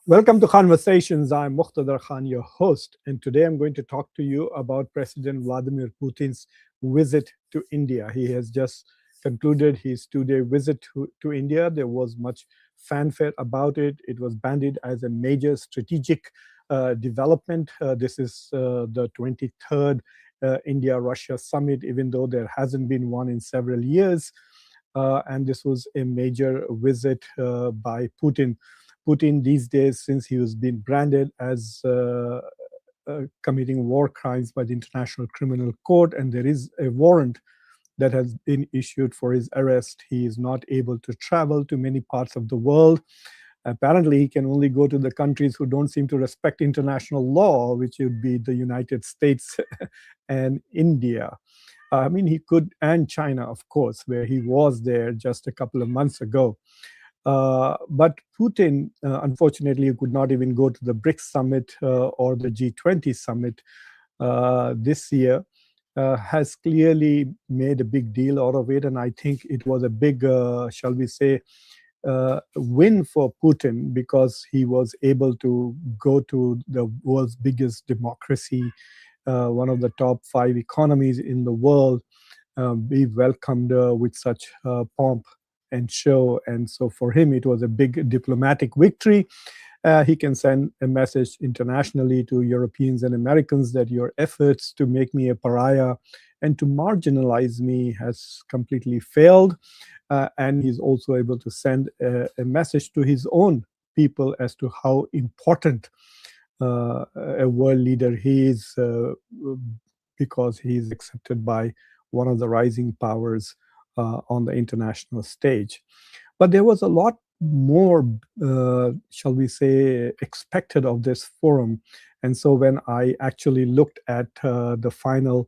Welcome to Conversations. I'm Muqtadar Khan, your host, and today I'm going to talk to you about President Vladimir Putin's visit to India. He has just concluded his 2 day visit to India. There was much fanfare about it. It was banded as a major strategic development. This is the 23rd India Russia summit, even though there hasn't been one in several years. And this was a major visit by Putin. Putin these days, since he was being branded as committing war crimes by the International Criminal Court, and there is a warrant that has been issued for his arrest. He is not able to travel to many parts of the world. Apparently, he can only go to the countries who don't seem to respect international law, which would be the United States and India. I mean, he could, and China, of course, where he was there just a couple of months ago. But Putin, unfortunately, could not even go to the BRICS summit or the G20 summit this year. Has clearly made a big deal out of it, and I think it was a big, shall we say, win for Putin because he was able to go to the world's biggest democracy, one of the top five economies in the world, be welcomed with such pomp and show. And so for him, it was a big diplomatic victory. He can send a message internationally to Europeans and Americans that your efforts to make me a pariah and to marginalize me has completely failed. And he's also able to send a message to his own people as to how important a world leader he is, because he is accepted by one of the rising powers on the international stage. But there was a lot more, shall we say, expected of this forum. And so when I actually looked at the final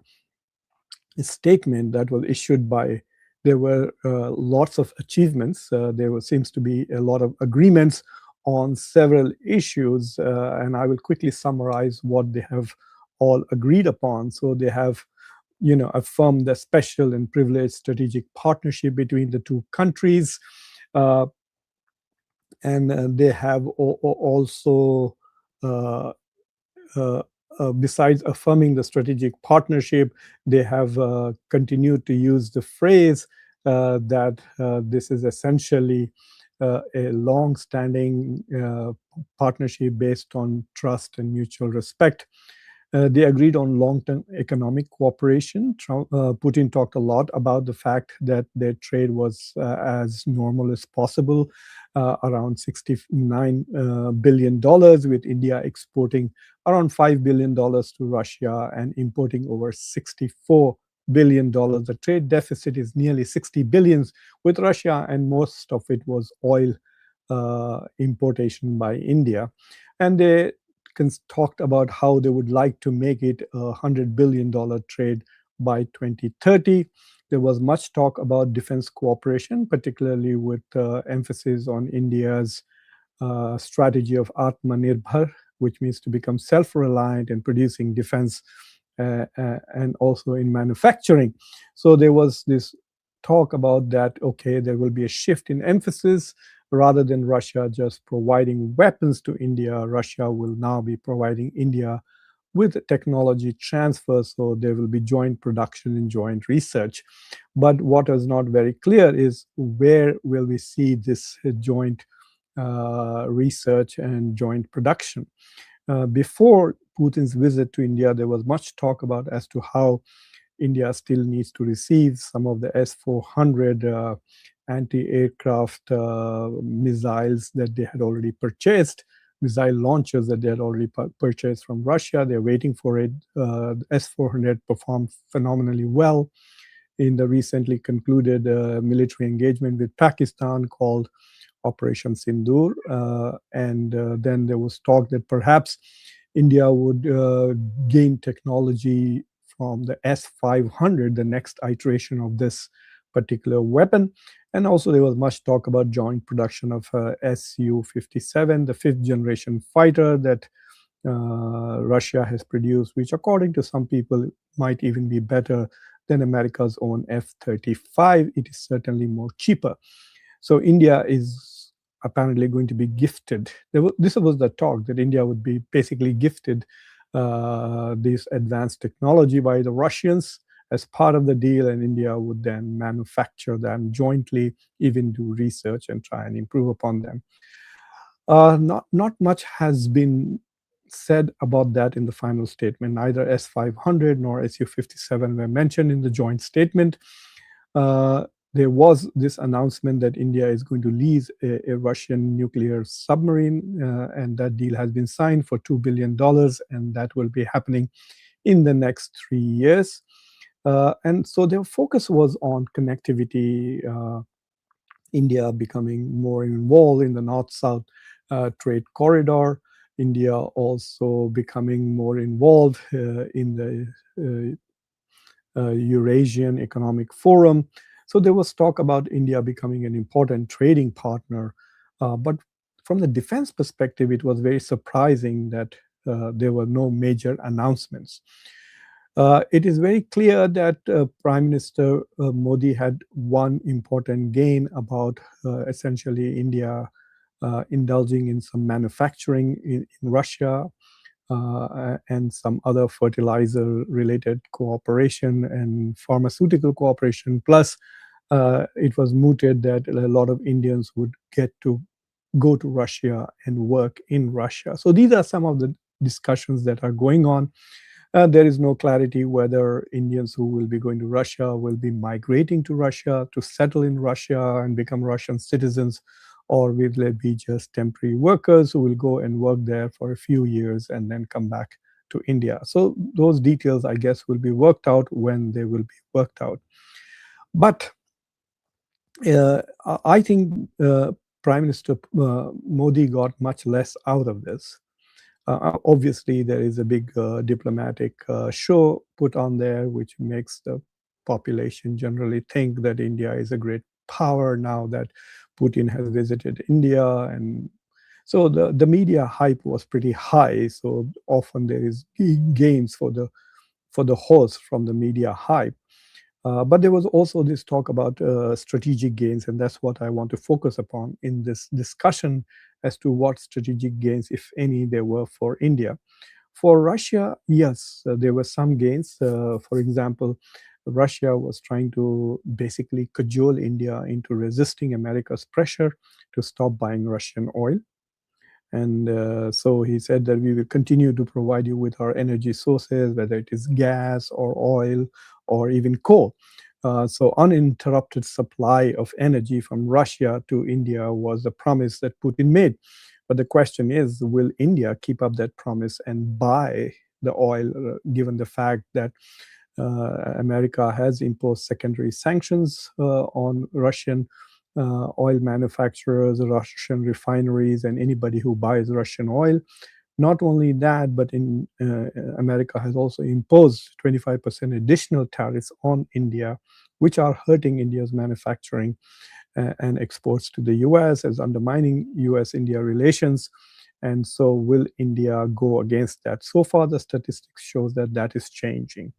statement that was issued by, there were lots of achievements. Seems to be a lot of agreements on several issues, and I will quickly summarize what they have all agreed upon. So they have, affirmed the special and privileged strategic partnership between the two countries, and they have also. Besides affirming the strategic partnership, they have continued to use the phrase that this is essentially a long-standing partnership based on trust and mutual respect. They agreed on long-term economic cooperation. Putin talked a lot about the fact that their trade was as normal as possible, around $69 billion, with India exporting around $5 billion to Russia and importing over $64 billion. The trade deficit is nearly 60 billions with Russia, and most of it was oil importation by India. And they talked about how they would like to make it a $100 billion trade by 2030. There was much talk about defense cooperation, particularly with emphasis on India's strategy of Atmanirbhar, which means to become self-reliant in producing defense and also in manufacturing. So there was this talk about that, okay, there will be a shift in emphasis. Rather than Russia just providing weapons to India, Russia will now be providing India with technology transfer, so there will be joint production and joint research. But what is not very clear is where will we see this joint research and joint production. Before Putin's visit to India, there was much talk about as to how India still needs to receive some of the S-400 anti-aircraft missiles that they had already purchased, missile launchers that they had already purchased from Russia. They're waiting for it. S-400 performed phenomenally well in the recently concluded military engagement with Pakistan called Operation Sindoor. And then there was talk that perhaps India would gain technology from the S-500, the next iteration of this particular weapon. And also there was much talk about joint production of Su-57, the fifth generation fighter that Russia has produced, which according to some people might even be better than America's own F-35. It is certainly more cheaper. So India is apparently going to be gifted. This was the talk that India would be basically gifted this advanced technology by the Russians as part of the deal, and India would then manufacture them jointly, even do research and try and improve upon them. Not much has been said about that in the final statement. Neither S-500 nor Su-57 were mentioned in the joint statement. Uh, there was this announcement that India is going to lease a Russian nuclear submarine, and that deal has been signed for $2 billion, and that will be happening in the next 3 years. And so their focus was on connectivity, India becoming more involved in the north-south trade corridor, India also becoming more involved in the Eurasian Economic Forum. So there was talk about India becoming an important trading partner. But from the defense perspective, it was very surprising that there were no major announcements. It is very clear that Prime Minister Modi had one important gain about essentially India indulging in some manufacturing in Russia and some other fertilizer related cooperation and pharmaceutical cooperation. Plus, it was mooted that a lot of Indians would get to go to Russia and work in Russia. So these are some of the discussions that are going on. There is no clarity whether Indians who will be going to Russia will be migrating to Russia to settle in Russia and become Russian citizens, or will they be just temporary workers who will go and work there for a few years and then come back to India. So those details, I guess, will be worked out when they will be worked out. But uh, I think Prime Minister Modi got much less out of this. Obviously, there is a big diplomatic show put on there, which makes the population generally think that India is a great power now that Putin has visited India. And so the media hype was pretty high. So often there is gains for the horse from the media hype. But there was also this talk about strategic gains, and that's what I want to focus upon in this discussion as to what strategic gains, if any, there were for India. For Russia, yes, there were some gains. For example, Russia was trying to basically cajole India into resisting America's pressure to stop buying Russian oil. And so he said that we will continue to provide you with our energy sources, whether it is gas or oil or even coal. So uninterrupted supply of energy from Russia to India was a promise that Putin made. But the question is, will India keep up that promise and buy the oil, given the fact that America has imposed secondary sanctions on Russian oil manufacturers, Russian refineries, and anybody who buys Russian oil. Not only that, but in America has also imposed 25% additional tariffs on India, which are hurting India's manufacturing and exports to the US, as undermining US-India relations. And so will India go against that? So far, the statistics shows that that is changing.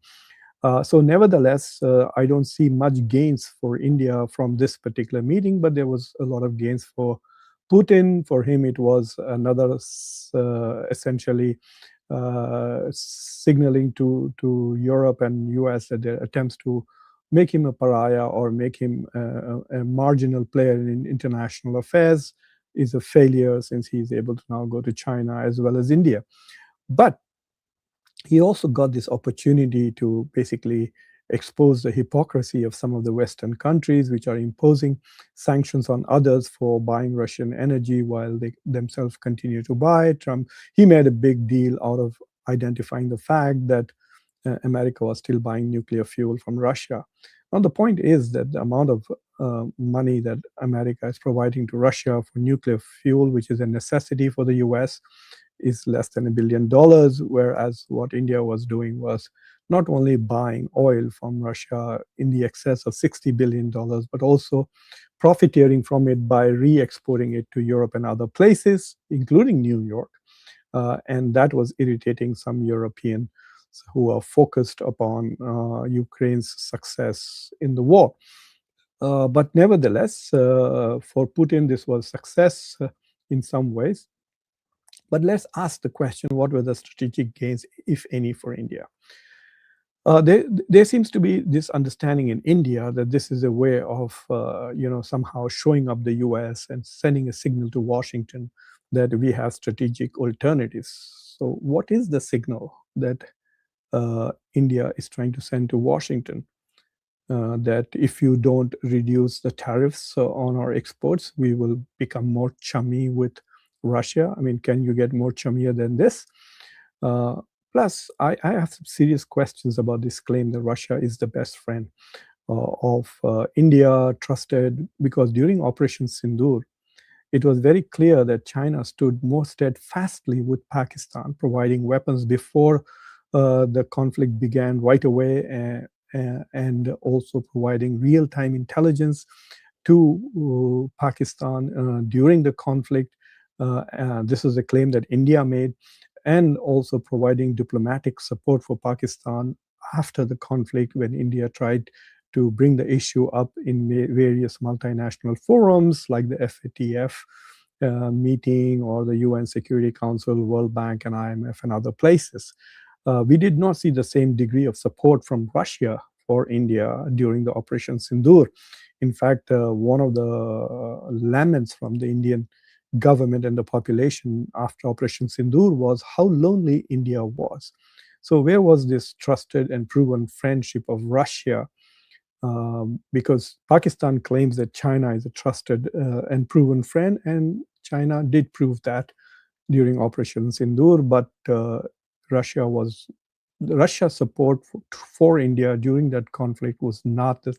So nevertheless, I don't see much gains for India from this particular meeting, but there was a lot of gains for Putin. For him, it was another essentially signaling to Europe and US that their attempts to make him a pariah or make him a marginal player in international affairs is a failure, since he's able to now go to China as well as India. But he also got this opportunity to basically expose the hypocrisy of some of the Western countries, which are imposing sanctions on others for buying Russian energy while they themselves continue to buy it. Trump, he made a big deal out of identifying the fact that America was still buying nuclear fuel from Russia. Now, the point is that the amount of money that America is providing to Russia for nuclear fuel, which is a necessity for the US, is less than $1 billion, whereas what India was doing was not only buying oil from Russia in the excess of $60 billion, but also profiteering from it by re-exporting it to Europe and other places, including New York. And that was irritating some Europeans who are focused upon Ukraine's success in the war. But nevertheless, for Putin, this was success in some ways. But let's ask the question: what were the strategic gains, if any, for India? There seems to be this understanding in India that this is a way of, somehow showing up the U.S. and sending a signal to Washington that we have strategic alternatives. So, what is the signal that India is trying to send to Washington? That if you don't reduce the tariffs on our exports, we will become more chummy with Russia. I mean, can you get more chummier than this? Uh, Plus, I have some serious questions about this claim that Russia is the best friend of India, trusted, because during Operation Sindoor, it was very clear that China stood more steadfastly with Pakistan, providing weapons before the conflict began right away, and also providing real time intelligence to Pakistan during the conflict. This is a claim that India made, and also providing diplomatic support for Pakistan after the conflict when India tried to bring the issue up in various multinational forums like the FATF meeting or the UN Security Council, World Bank, and IMF, and other places. We did not see the same degree of support from Russia for India during the Operation Sindoor. In fact, one of the laments from the Indian government and the population after Operation Sindoor was how lonely India was. So, where was this trusted and proven friendship of Russia? Because Pakistan claims that China is a trusted and proven friend, and China did prove that during Operation Sindoor, but Russia was Russia's support for India during that conflict was not the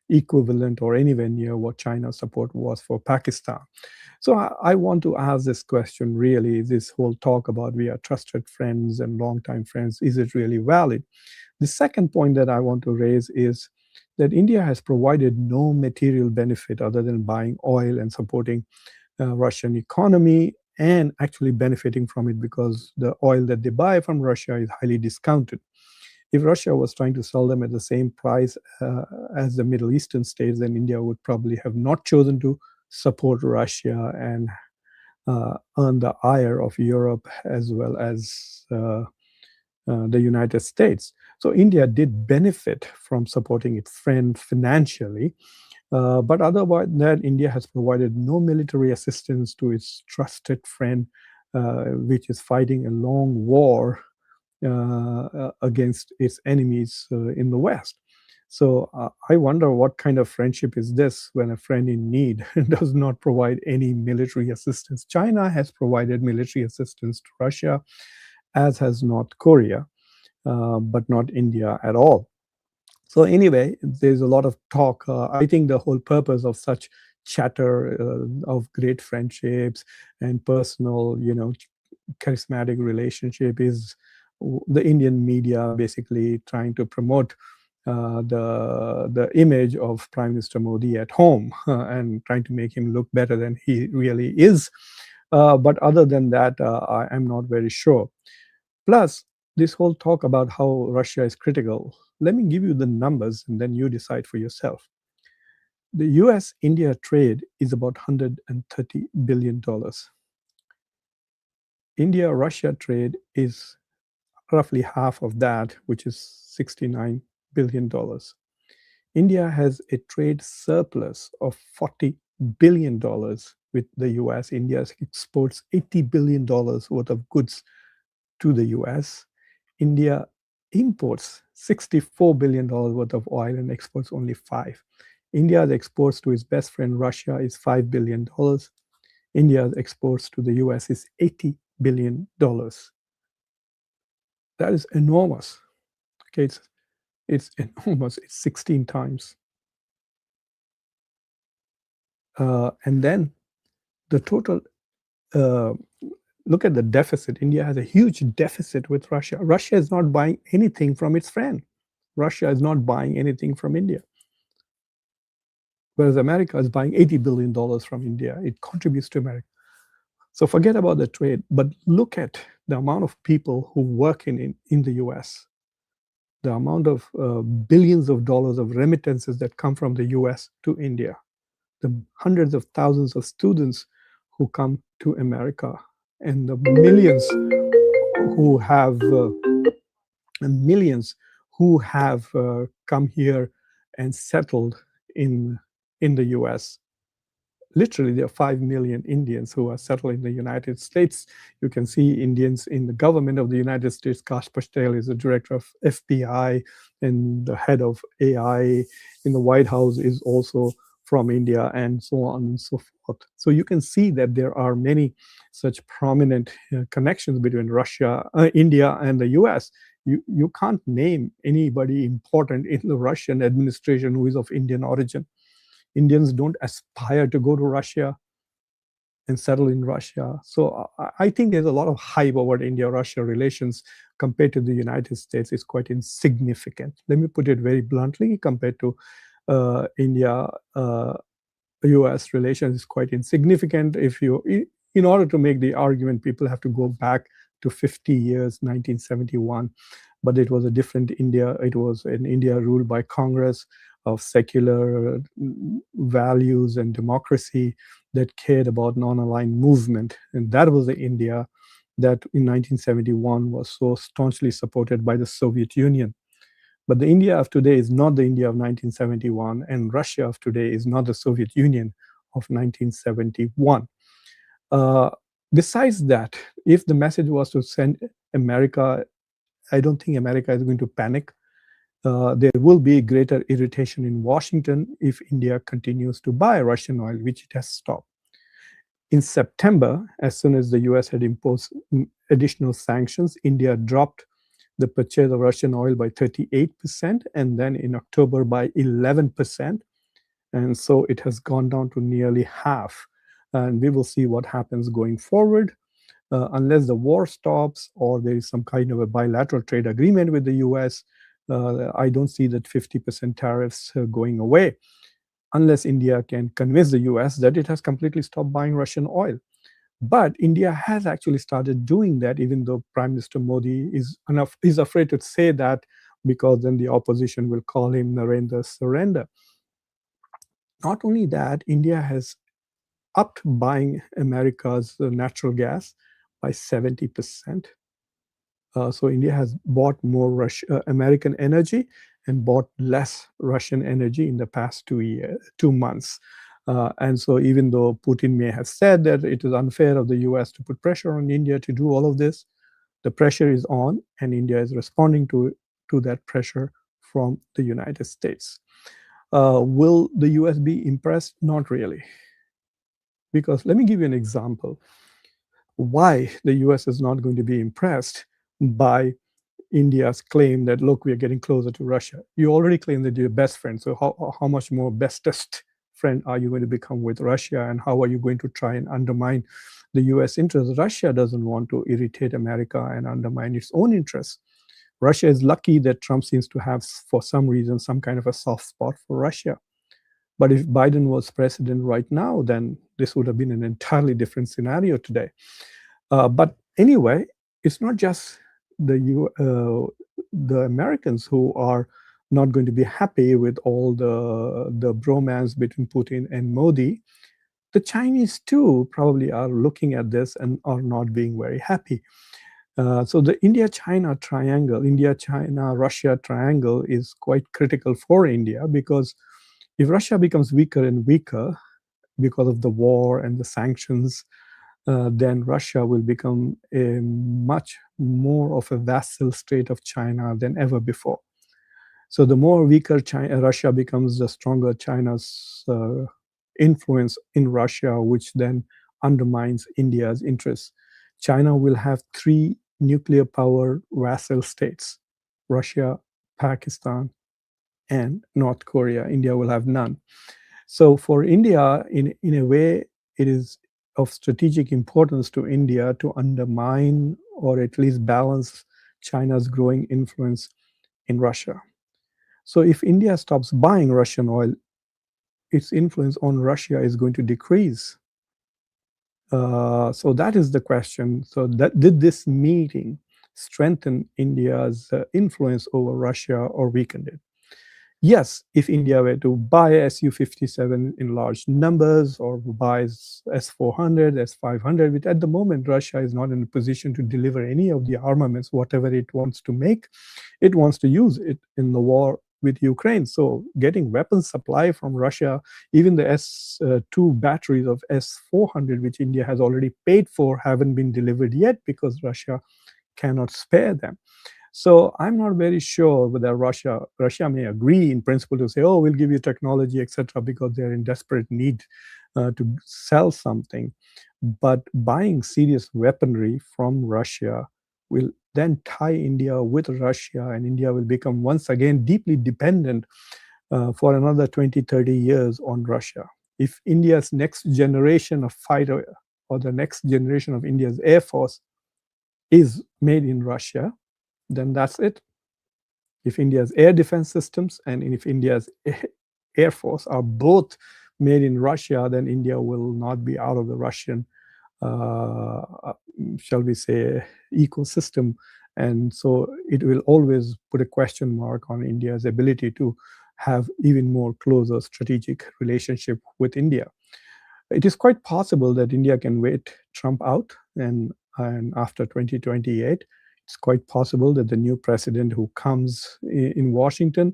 equivalent or anywhere near what China's support was for Pakistan. So I want to ask this question really: this whole talk about we are trusted friends and longtime friends, is it really valid? The second point that I want to raise is that India has provided no material benefit other than buying oil and supporting Russian economy, and actually benefiting from it because the oil that they buy from Russia is highly discounted. If Russia was trying to sell them at the same price as the Middle Eastern states, then India would probably have not chosen to support Russia and earn the ire of Europe as well as the United States. So India did benefit from supporting its friend financially, but otherwise than that, India has provided no military assistance to its trusted friend, which is fighting a long war against its enemies in the West. So I wonder what kind of friendship is this when a friend in need does not provide any military assistance. China has provided military assistance to Russia, as has North Korea, but not India at all. So anyway, there's a lot of talk. I think the whole purpose of such chatter of great friendships and personal, charismatic relationship is the Indian media basically trying to promote the image of Prime Minister Modi at home and trying to make him look better than he really is. But other than that, I am not very sure. Plus, this whole talk about how Russia is critical, let me give you the numbers and then you decide for yourself. The US India trade is about $130 billion. India Russia trade is roughly half of that, which is $69 billion. India has a trade surplus of $40 billion with the US. India exports $80 billion worth of goods to the US. India imports $64 billion worth of oil and exports only 5. India's exports to its best friend Russia is $5 billion. India's exports to the US is $80 billion. That is enormous. Okay, it's enormous. It's 16 times. And then the total, uh, look at the deficit. India has a huge deficit with Russia. Russia is not buying anything from its friend. Russia is not buying anything from India. Whereas America is buying $80 billion from India. It contributes to America. So forget about the trade, but look at the amount of people who work in the US, the amount of billions of dollars of remittances that come from the US to India, the hundreds of thousands of students who come to America, and the who have millions who have come here and settled in the US. Literally, there are 5 million Indians who are settled in the United States. You can see Indians in the government of the United States. Kash Patel is the director of FBI, and the head of AI in the White House is also from India, and so on and so forth. So you can see that there are many such prominent connections between India, and the US. You can't name anybody important in the Russian administration who is of Indian origin. Indians don't aspire to go to Russia and settle in Russia. So I think there's a lot of hype about India-Russia relations compared to the United States is quite insignificant. Let me put it very bluntly, compared to India, US relations is quite insignificant. In order to make the argument, people have to go back to 50 years, 1971. But it was a different India. It was an India ruled by Congress of secular values and democracy that cared about non-aligned movement. And that was the India that in 1971 was so staunchly supported by the Soviet Union. But the India of today is not the India of 1971, and Russia of today is not the Soviet Union of 1971. Besides that, if the message was to send America, I don't think America is going to panic. There will be greater irritation in Washington if India continues to buy Russian oil, which it has stopped. In September, as soon as the US had imposed additional sanctions, India dropped the purchase of Russian oil by 38%, and then in October by 11%. And so it has gone down to nearly half. And we will see what happens going forward. Unless the war stops or there is some kind of a bilateral trade agreement with the US, I don't see that 50% tariffs going away, unless India can convince the US that it has completely stopped buying Russian oil. But India has actually started doing that, even though Prime Minister Modi is afraid to say that, because then the opposition will call him Narendra Surrender. Not only that, India has upped buying America's natural gas by 70%. So India has bought more American energy and bought less Russian energy in the past 2 months. And so even though Putin may have said that it is unfair of the US to put pressure on India to do all of this, the pressure is on, and India is responding to that pressure from the United States. Will the US be impressed? Not really. Because let me give you an example why the US is not going to be impressed by India's claim that, look, we are getting closer to Russia. You already claim that you're best friends. So how much more bestest friend are you going to become with Russia? And how are you going to try and undermine the US interests? Russia doesn't want to irritate America and undermine its own interests. Russia is lucky that Trump seems to have, for some reason, some kind of a soft spot for Russia. But if Biden was president right now, then this would have been an entirely different scenario today. But anyway, it's not just the Americans who are not going to be happy with all the bromance between Putin and Modi. The Chinese too probably are looking at this and are not being very happy. So the India-China triangle, India-China-Russia triangle is quite critical for India, because if Russia becomes weaker and weaker because of the war and the sanctions, then Russia will become a much more of a vassal state of China than ever before. So the more weaker Russia becomes, the stronger China's influence in Russia, which then undermines India's interests. China will have 3 nuclear power vassal states: Russia, Pakistan, and North Korea. India will have none. So for India, in a way, it is of strategic importance to India to undermine or at least balance China's growing influence in Russia. So if India stops buying Russian oil, its influence on Russia is going to decrease. So that is the question. So that did this meeting strengthened India's influence over Russia or weakened it. Yes, if India were to buy Su-57 in large numbers or buys S-400, S-500, which at the moment Russia is not in a position to deliver any of the armaments, whatever it wants to make, it wants to use it in the war with Ukraine. So getting weapons supply from Russia, even the S-2 batteries of S-400, which India has already paid for, haven't been delivered yet because Russia cannot spare them. So I'm not very sure whether Russia may agree in principle to say, oh, we'll give you technology, etc., because they're in desperate need to sell something. But buying serious weaponry from Russia will then tie India with Russia, and India will become once again deeply dependent for another 20, 30 years on Russia. If India's next generation of fighter or the next generation of India's air force is made in Russia, then that's it. If India's air defense systems and if India's air force are both made in Russia, then India will not be out of the Russian, shall we say, ecosystem. And so it will always put a question mark on India's ability to have even more closer strategic relationship with India. It is quite possible that India can wait Trump out, and after 2028, it's quite possible that the new president who comes in Washington,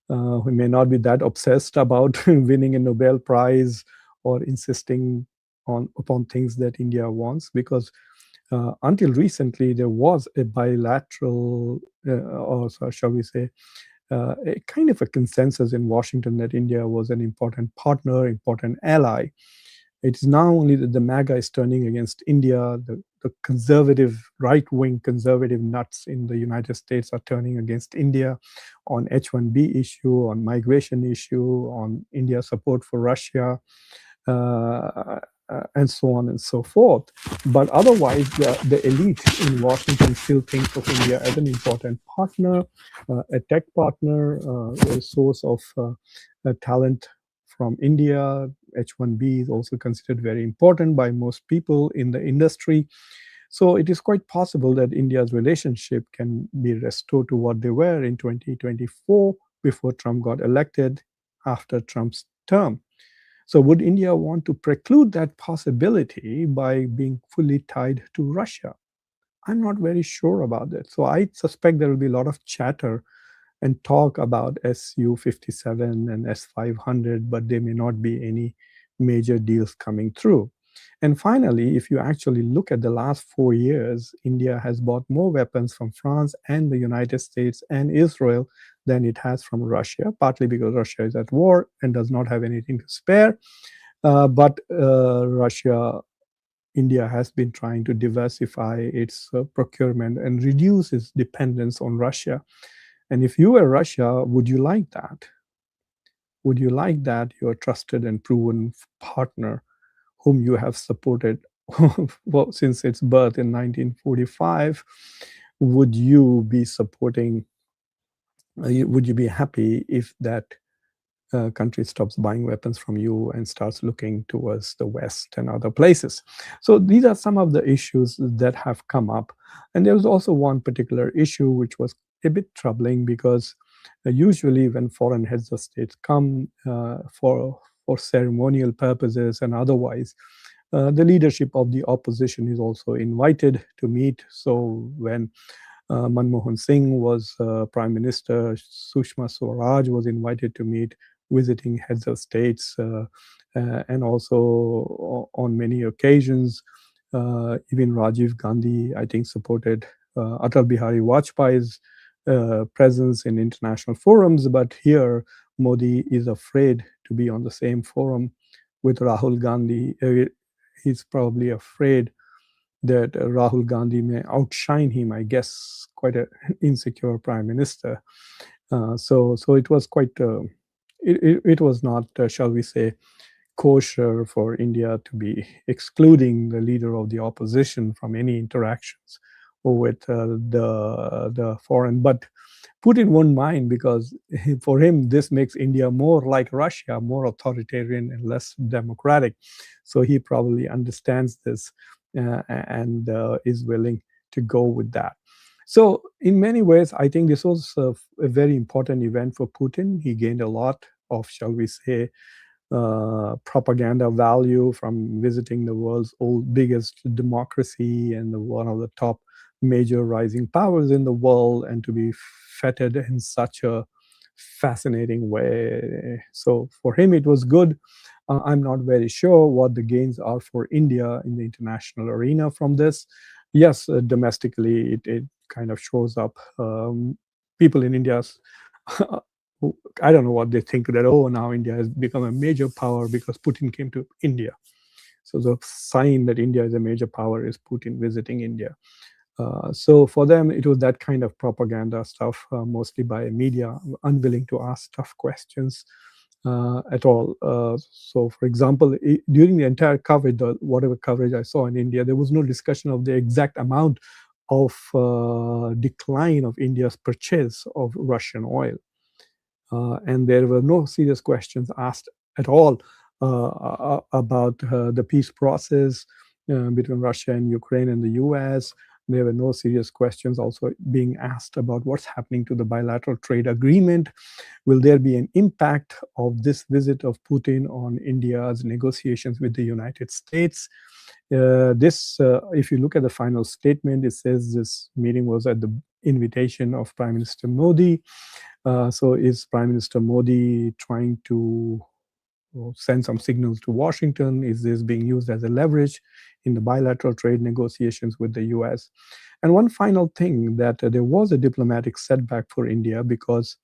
who may not be that obsessed about winning a Nobel Prize or insisting upon things that India wants, because until recently there was a bilateral, or shall we say, a kind of a consensus in Washington that India was an important partner, important ally. It is now only that the MAGA is turning against India. The conservative, right-wing conservative nuts in the United States are turning against India on H-1B issue, on migration issue, on India's support for Russia, and so on and so forth. But otherwise, the elite in Washington still thinks of India as an important partner, a tech partner, a source of talent from India. H-1B is also considered very important by most people in the industry. So it is quite possible that India's relationship can be restored to what they were in 2024 before Trump got elected after Trump's term. So would India want to preclude that possibility by being fully tied to Russia? I'm not very sure about that. So I suspect there will be a lot of chatter and talk about Su-57 and S-500, but there may not be any major deals coming through. And finally, if you actually look at the last 4 years, India has bought more weapons from France and the United States and Israel than it has from Russia, partly because Russia is at war and does not have anything to spare. But India has been trying to diversify its procurement and reduce its dependence on Russia. And if you were Russia, would you like that? Would you like that your trusted and proven partner, whom you have supported well, since its birth in 1945, would you be supporting? Would you be happy if that country stops buying weapons from you and starts looking towards the West and other places? So these are some of the issues that have come up. And there was also one particular issue which was a bit troubling, because usually when foreign heads of states come for ceremonial purposes and otherwise, the leadership of the opposition is also invited to meet. So when Manmohan Singh was Prime Minister, Sushma Swaraj was invited to meet visiting heads of states, and also on many occasions, even Rajiv Gandhi, I think, supported Atal Bihari Vajpayee's presence in international forums. But here, Modi is afraid to be on the same forum with Rahul Gandhi. He's probably afraid that Rahul Gandhi may outshine him, I guess, quite an insecure prime minister. So it was quite, it was not, shall we say, kosher for India to be excluding the leader of the opposition from any interactions with the foreign. But Putin won't mind, because for him, this makes India more like Russia, more authoritarian and less democratic. So he probably understands this and is willing to go with that. So, in many ways, I think this was a very important event for Putin. He gained a lot of, shall we say, propaganda value from visiting the world's old biggest democracy and one of the top major rising powers in the world, and to be feted in such a fascinating way. So for him, it was good. I'm not very sure what the gains are for India in the international arena from this. Yes, domestically, it kind of shows up. People in India, I don't know what they think, that, oh, now India has become a major power because Putin came to India. So the sign that India is a major power is Putin visiting India. So for them, it was that kind of propaganda stuff, mostly by media, unwilling to ask tough questions at all. So, for example, during the entire coverage, whatever coverage I saw in India, there was no discussion of the exact amount of decline of India's purchase of Russian oil. And there were no serious questions asked at all about the peace process between Russia and Ukraine and the US. There were no serious questions also being asked about what's happening to the bilateral trade agreement. Will there be an impact of this visit of Putin on India's negotiations with the United States? If you look at the final statement, it says this meeting was at the invitation of Prime Minister Modi. So is Prime Minister Modi trying to send some signals to Washington? Is this being used as a leverage in the bilateral trade negotiations with the US? And one final thing, that there was a diplomatic setback for India because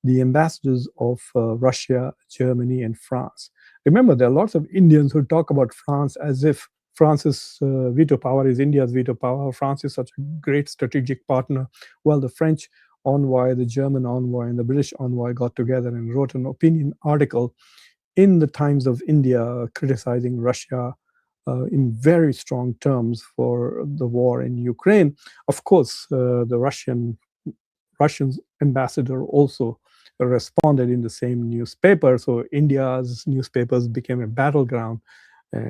the ambassadors of Russia, Germany, and France. Remember, there are lots of Indians who talk about France as if France's veto power is India's veto power. France is such a great strategic partner. Well, the French envoy, the German envoy, and the British envoy got together and wrote an opinion article in the Times of India criticizing Russia in very strong terms for the war in Ukraine. Of course, the Russian ambassador also responded in the same newspaper. So India's newspapers became a battleground,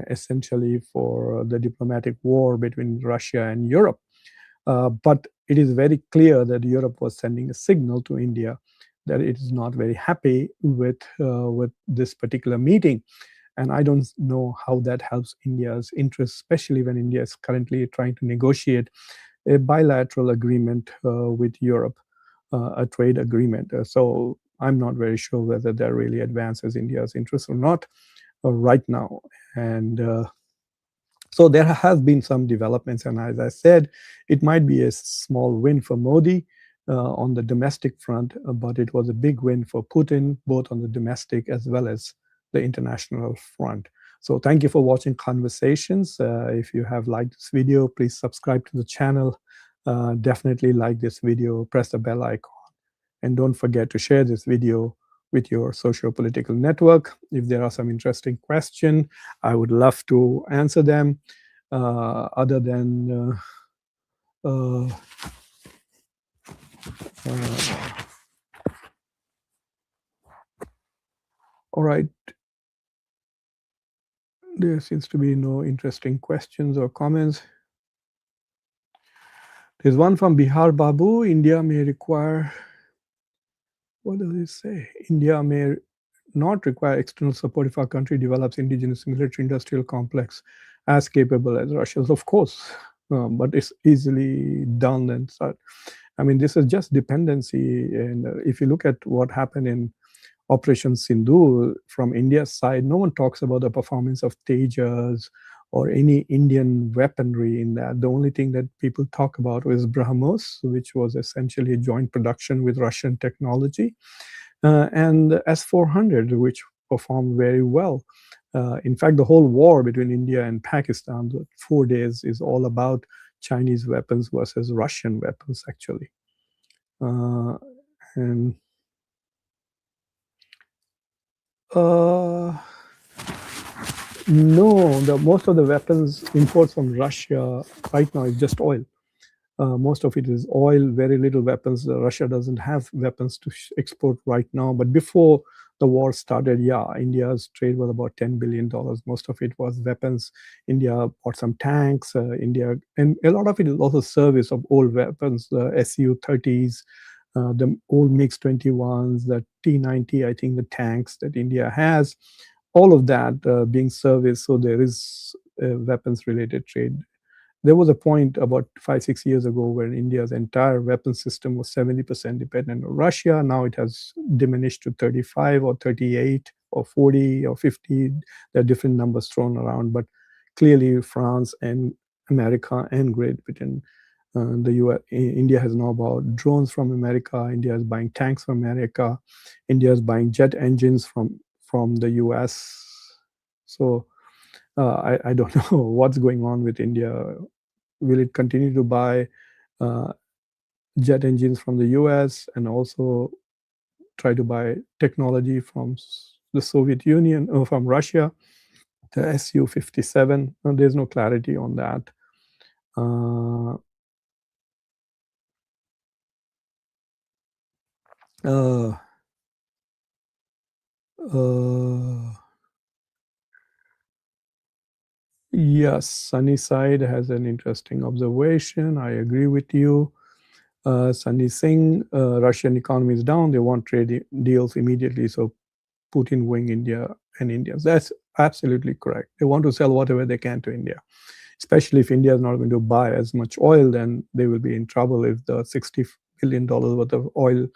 essentially, for the diplomatic war between Russia and Europe. But it is very clear that Europe was sending a signal to India that it is not very happy with this particular meeting. And I don't know how that helps India's interests, especially when India is currently trying to negotiate a bilateral agreement with Europe, a trade agreement. So I'm not very sure whether that really advances India's interests or not right now. And so there have been some developments, and as I said, it might be a small win for Modi on the domestic front, but it was a big win for Putin, both on the domestic as well as the international front. So thank you for watching Conversations. If you have liked this video, please subscribe to the channel. Definitely like this video, press the bell icon, and don't forget to share this video with your socio-political network. If there are some interesting questions, I would love to answer them. Other than all right, there seems to be no interesting questions or comments. There's one from Bihar Babu. India may require, what does it say? India may not require external support if our country develops indigenous military industrial complex as capable as Russia's. Of course, but it's easily done. And so, I mean, this is just dependency. And if you look at what happened in Operation Sindhu from India's side, no one talks about the performance of Tejas or any Indian weaponry in that. The only thing that people talk about was BrahMos, which was essentially a joint production with Russian technology, and S-400, which performed very well. In fact, the whole war between India and Pakistan, the 4 days, is all about Chinese weapons versus Russian weapons, actually. And no, most of the weapons imports from Russia right now is just oil. Most of it is oil, very little weapons. Russia doesn't have weapons to export right now. But before the war started, yeah, India's trade was about $10 billion. Most of it was weapons. India bought some tanks. India, and a lot of it is also service of old weapons, the Su-30s, the old MiG-21s, the T-90, I think the tanks that India has, all of that being serviced. So there is weapons-related trade. There was a point about 5, 6 years ago where India's entire weapon system was 70% dependent on Russia. Now it has diminished to 35 or 38 or 40 or 50. There are different numbers thrown around, but clearly France and America and Great Britain, the US, India has now bought drones from America. India is buying tanks from America. India is buying jet engines from the US. So I don't know what's going on with India. Will it continue to buy uh, jet engines from the US and also try to buy technology from the Soviet Union or from Russia, the Su-57? No, there's no clarity on that. Uh, uh, uh, yes, Sunnyside has an interesting observation. I agree with you. Sunny Singh, Russian economy is down. They want trade deals immediately. So Putin wing India and Indians. That's absolutely correct. They want to sell whatever they can to India, especially if India is not going to buy as much oil, then they will be in trouble if the $60 billion worth of oil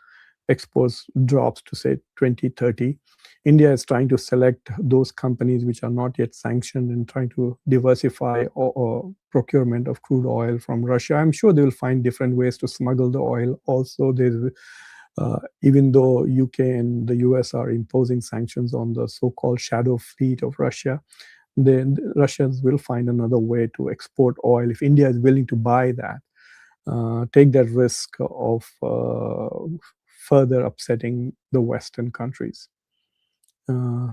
exports drops to say 2030. India is trying to select those companies which are not yet sanctioned and trying to diversify or procurement of crude oil from Russia. I'm sure they will find different ways to smuggle the oil. Also, even though UK and the US are imposing sanctions on the so-called shadow fleet of Russia, then the Russians will find another way to export oil if India is willing to buy that. Take that risk of further upsetting the Western countries. Uh,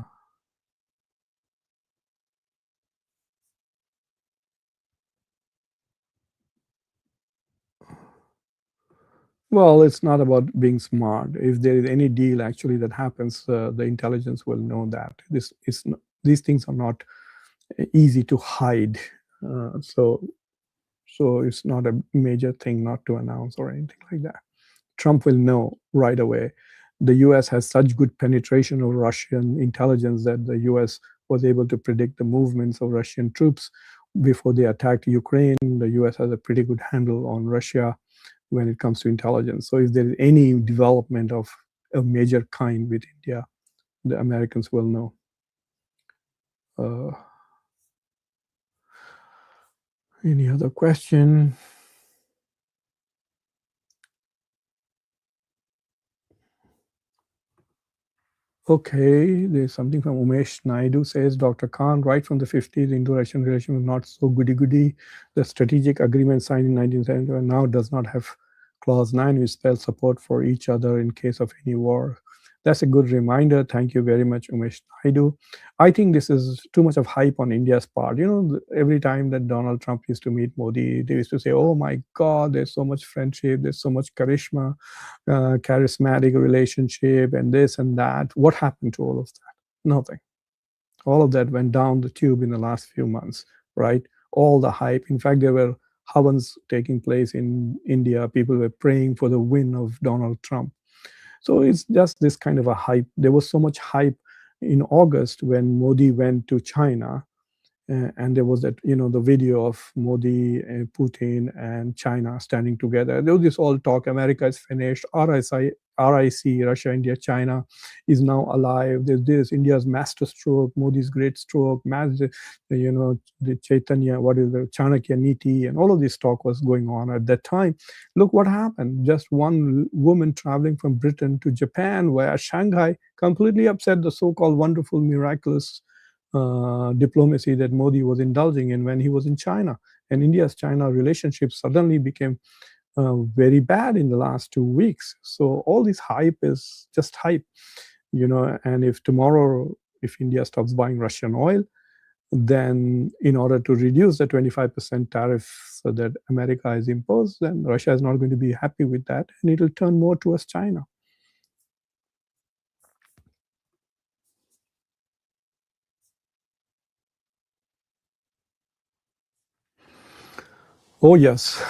well, it's not about being smart. If there is any deal actually that happens, the intelligence will know that these things are not easy to hide. So it's not a major thing not to announce or anything like that. Trump will know right away. The US has such good penetration of Russian intelligence that the US was able to predict the movements of Russian troops before they attacked Ukraine. The US has a pretty good handle on Russia when it comes to intelligence. So if there is any development of a major kind with India, the Americans will know. Uh, any other question? Okay, there's something from Umesh Naidu says Dr. Khan, right from the 50s, Indo-Russian relation was not so goody-goody. The strategic agreement signed in 1971 now does not have clause 9, which spells support for each other in case of any war. That's a good reminder. Thank you very much, Umesh Naidu. I think this is too much of hype on India's part. You know, every time that Donald Trump used to meet Modi, they used to say, oh my God, there's so much friendship, there's so much charismatic relationship and this and that. What happened to all of that? Nothing. All of that went down the tube in the last few months, right? All the hype. In fact, there were havans taking place in India. People were praying for the win of Donald Trump. So it's just this kind of a hype. There was so much hype in August when Modi went to China, and there was that, you know, the video of Modi and Putin and China standing together. There was this all talk, America is finished, RIC, Russia, India, China is now alive. There's this, India's master stroke, Modi's great stroke, you know, the Chaitanya, what is the Chanakya Niti, and all of this talk was going on at that time. Look what happened. Just one woman traveling from Britain to Japan via Shanghai completely upset the so-called wonderful, miraculous diplomacy that Modi was indulging in when he was in China. And India's China relationship suddenly became very bad in the last 2 weeks. So all this hype is just hype, you know. And if tomorrow, if India stops buying Russian oil, then in order to reduce the 25% tariff so that America has imposed, then Russia is not going to be happy with that, and it will turn more towards China. Oh, yes.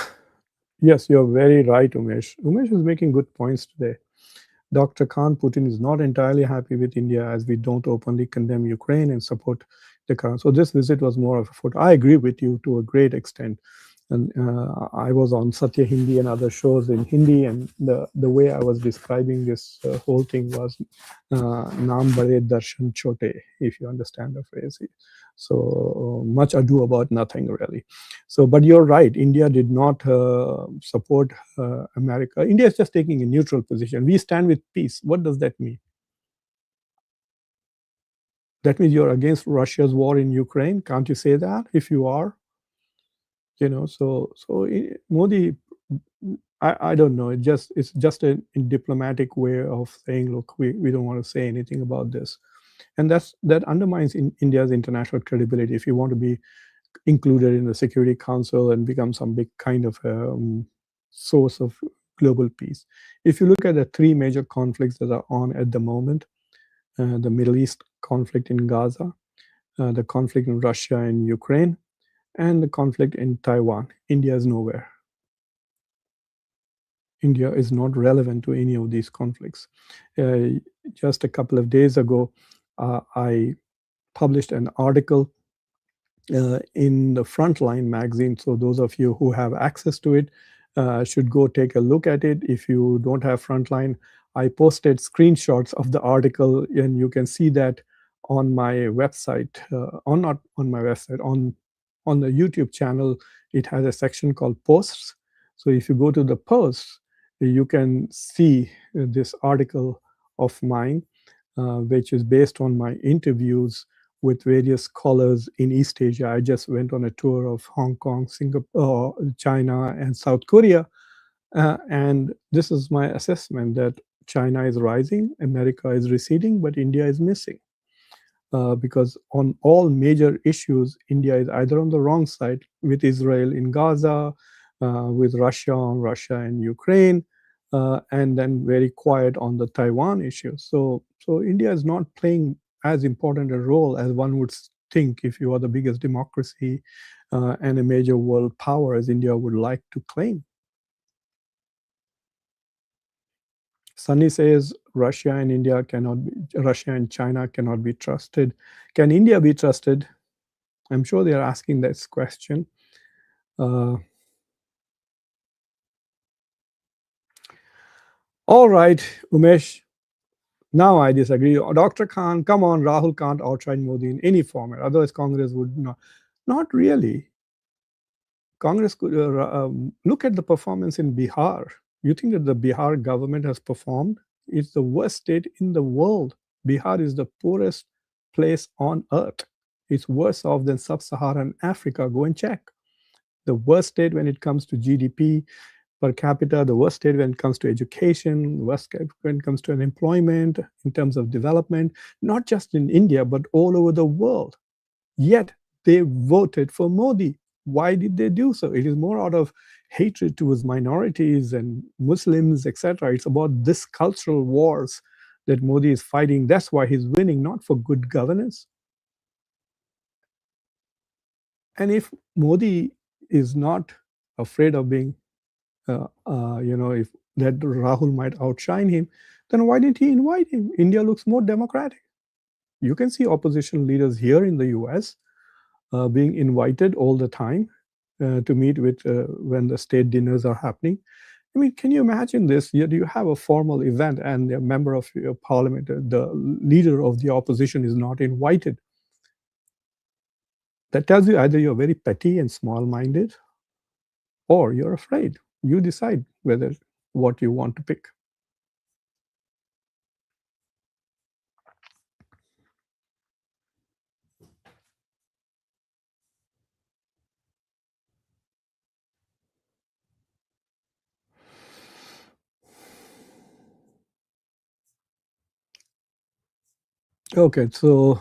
Yes, you're very right, Umesh. Umesh is making good points today. Dr. Khan, Putin is not entirely happy with India as we don't openly condemn Ukraine and support the Khan. So this visit was more of a foot. I agree with you to a great extent. And I was on Satya Hindi and other shows in Hindi, and the way I was describing this whole thing was "Naam bade darshan chote," if you understand the phrase. So much ado about nothing, really. So, but you're right. India did not support America. India is just taking a neutral position. We stand with peace. What does that mean? That means you're against Russia's war in Ukraine. Can't you say that if you are? So Modi, I don't know. It's just a diplomatic way of saying, look, we don't want to say anything about this, and that undermines India's international credibility. If you want to be included in the Security Council and become some big kind of source of global peace. If you look at the three major conflicts that are on at the moment, the Middle East conflict in Gaza, the conflict in Russia and Ukraine, and the conflict in Taiwan, India is nowhere. India is not relevant to any of these conflicts. Uh, just a couple of days ago, I published an article in the Frontline magazine. So those of you who have access to it should go take a look at it. If you don't have Frontline, I posted screenshots of the article, and you can see that on my website. On not on my website, on the YouTube channel, it has a section called Posts. So if you go to the posts, you can see this article of mine, which is based on my interviews with various scholars in East Asia. I just went on a tour of Hong Kong, Singapore, China, and South Korea. And this is my assessment that China is rising, America is receding, but India is missing. Because on all major issues, India is either on the wrong side with Israel in Gaza, with Russia on Russia and Ukraine, and then very quiet on the Taiwan issue. So India is not playing as important a role as one would think if you are the biggest democracy and a major world power as India would like to claim. Sunny says Russia and China cannot be trusted. Can India be trusted? I'm sure they are asking this question. Uh, all right, Umesh. Now I disagree. Dr. Khan, come on, Rahul can't outshine Modi in any format. Otherwise, Congress would not. Not really. Congress could look at the performance in Bihar. You think that the Bihar government has performed? It's the worst state in the world. Bihar is the poorest place on earth. It's worse off than sub Saharan Africa. Go and check. The worst state when it comes to GDP per capita, the worst state when it comes to education, worst when it comes to unemployment, in terms of development, not just in India, but all over the world. Yet they voted for Modi. Why did they do so? It is more out of hatred towards minorities and Muslims, etc. It's about this cultural wars that Modi is fighting. That's why he's winning, not for good governance. And if Modi is not afraid of being, if that Rahul might outshine him, then why didn't he invite him? India looks more democratic. You can see opposition leaders here in the US being invited all the time to meet with when the state dinners are happening. I mean, can you imagine this? You have a formal event and a member of your parliament, the leader of the opposition, is not invited. That tells you either you're very petty and small minded or you're afraid. You decide whether what you want to pick. Okay, so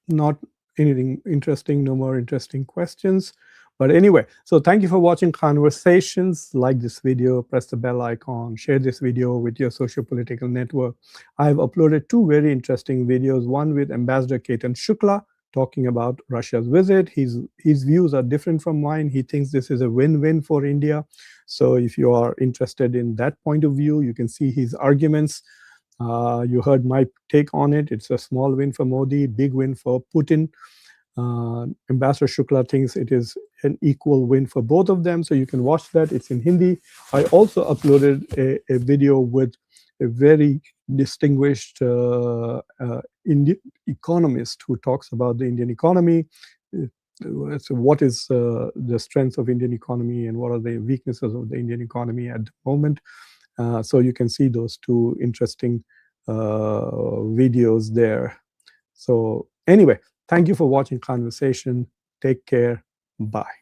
not anything interesting, no more interesting questions. But anyway, so thank you for watching Conversations. Like this video, press the bell icon, share this video with your social political network. I've uploaded two very interesting videos, one with Ambassador Ketan Shukla talking about Russia's visit. His views are different from mine. He thinks this is a win-win for India. So if you are interested in that point of view, you can see his arguments. You heard my take on it. It's a small win for Modi, big win for Putin. Ambassador Shukla thinks it is an equal win for both of them. So you can watch that. It's in Hindi. I also uploaded a video with a very distinguished Indian economist who talks about the Indian economy. So what is the strength of Indian economy and what are the weaknesses of the Indian economy at the moment? So you can see those two interesting videos there. So anyway, thank you for watching Conversation. Take care. Bye.